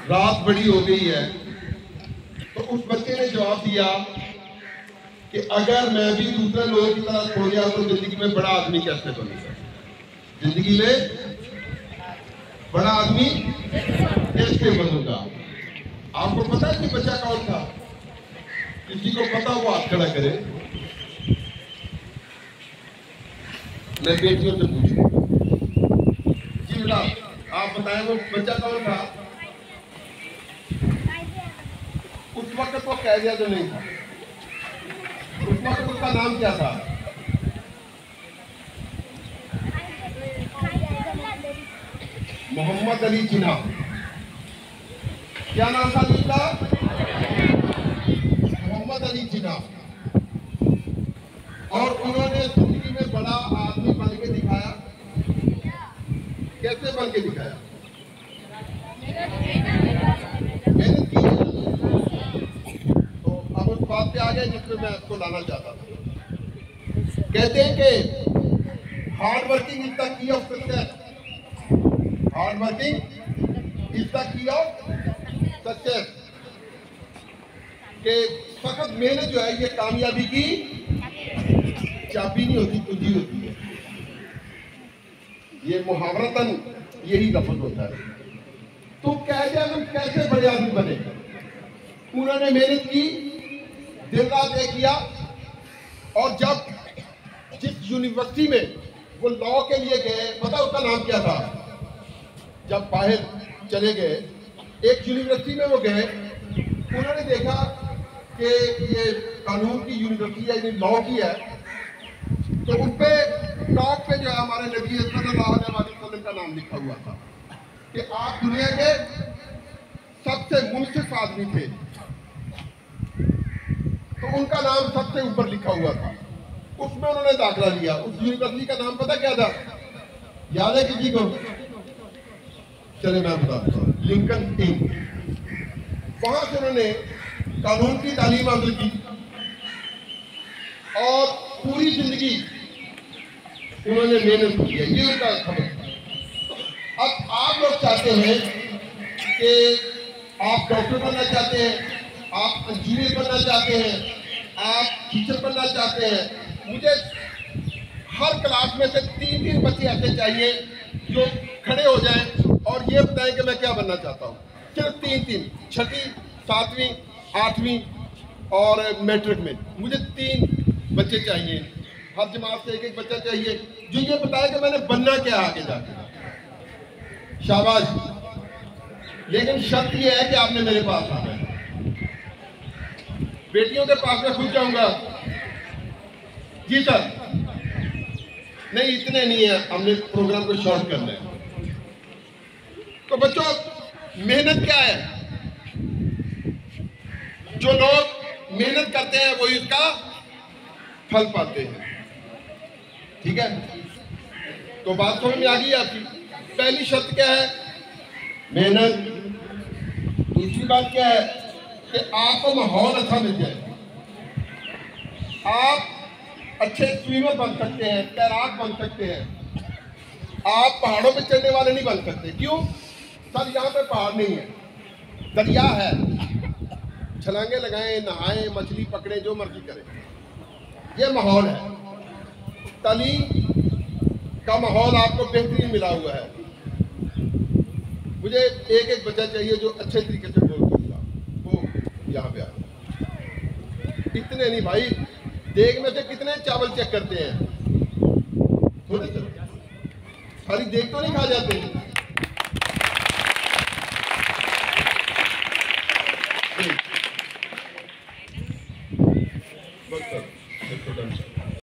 रात बड़ी हो गई है। तो उस बच्चे ने जवाब दिया कि अगर मैं भी दूसरे लोगों की तरह सो गया तो जिंदगी में बड़ा आदमी कैसे बनूंगा, जिंदगी में बड़ा आदमी कैसे बनूंगा। आपको पता है कि बच्चा कौन था? किसी को पता वो हाथ खड़ा करे। मैं बेटियों से पूछूं, जी बेटा आप बताएं वो बच्चा कौन था? उस वक्त वो कह दिया तो नहीं था। उस वक्त उसका नाम क्या था? मोहम्मद अली जिन्ना। क्या नाम था उसका? मोहम्मद अली जिन्ना। और उन्होंने जिंदगी में बड़ा आदमी बन के दिखाया। कैसे बन के दिखाया? मेहनत की। तो अब उस बात पे आ गए जिसमें मैं आपको लाना चाहता था। कहते हैं कि hard working is the key of success. Hard working is the key of success. के सख्त मेहनत जो है ये कामयाबी की चाबी नहीं होती, कुंजी होती है। ये मुहावरतन यही लफ्ज होता है। तो कह दिया तुम कैसे बड़े आदमी बने। उन्होंने मेहनत की, दिन रात एक किया। और जब जिस यूनिवर्सिटी में वो लॉ के लिए गए, पता उसका नाम क्या था? जब बाहर चले गए एक यूनिवर्सिटी में वो गए, उन्होंने देखा कि ये कानून की यूनिवर्सिटी है, लॉ की है। तो उन पे टॉप पे जो है हमारे नबी सल्लल्लाहु अलैहि वसल्लम का नाम लिखा हुआ था कि आप दुनिया के सबसे मुनसिफ आदमी थे। तो उनका नाम सबसे ऊपर लिखा हुआ था। उसमें उन्होंने दाखिला लिया। उस यूनिवर्सिटी का नाम पता क्या था? याद है किसी को? चले मैं बताता हूँ, लिंकन इंग। वहां से उन्होंने कानून की तालीम हासिल की और पूरी जिंदगी उन्होंने मेहनत की है। ये उनका खबर। अब आप लोग चाहते हैं कि आप डॉक्टर बनना चाहते हैं, आप इंजीनियर बनना चाहते हैं, आप टीचर बनना चाहते हैं। मुझे हर क्लास में से 3-3 बच्चे ऐसे चाहिए जो खड़े हो जाएं और ये बताएं कि मैं क्या बनना चाहता हूँ। सिर्फ 3-3, 6वीं, 7वीं, 8वीं और मैट्रिक में मुझे 3 बच्चे चाहिए। हर जमात से एक बच्चा चाहिए जो ये बताए कि मैंने बनना क्या आगे जाके। शाबाश। लेकिन शर्त ये है कि आपने मेरे पास आना है। बेटियों के पास में खुद जाऊंगा। जी सर। नहीं इतने नहीं है, हमने प्रोग्राम को शॉर्ट करना है। तो बच्चों मेहनत क्या है? जो लोग मेहनत करते हैं वो इसका फल पाते हैं। ठीक है? तो बात समझ में आ गई आपकी। पहली शर्त क्या है? मेहनत। दूसरी बात क्या है कि आपको माहौल अच्छा मिल जाए। आप अच्छे स्विमर बन सकते हैं, तैराक बन सकते हैं। आप पहाड़ों पे चढ़ने वाले नहीं बन सकते। क्यों? सर यहाँ पे पहाड़ नहीं है, दरिया है। छलांगे लगाएं, नहाएं, मछली पकड़ें, जो मर्जी करें। ये माहौल है। तालीम का माहौल आपको बेहतरीन मिला हुआ है। मुझे एक बच्चा चाहिए जो अच्छे तरीके से बोलता वो यहाँ पे आ। इतने नहीं भाई, देग में से कितने चावल चेक करते हैं? थोड़े से सारी देग तो नहीं खा जाते।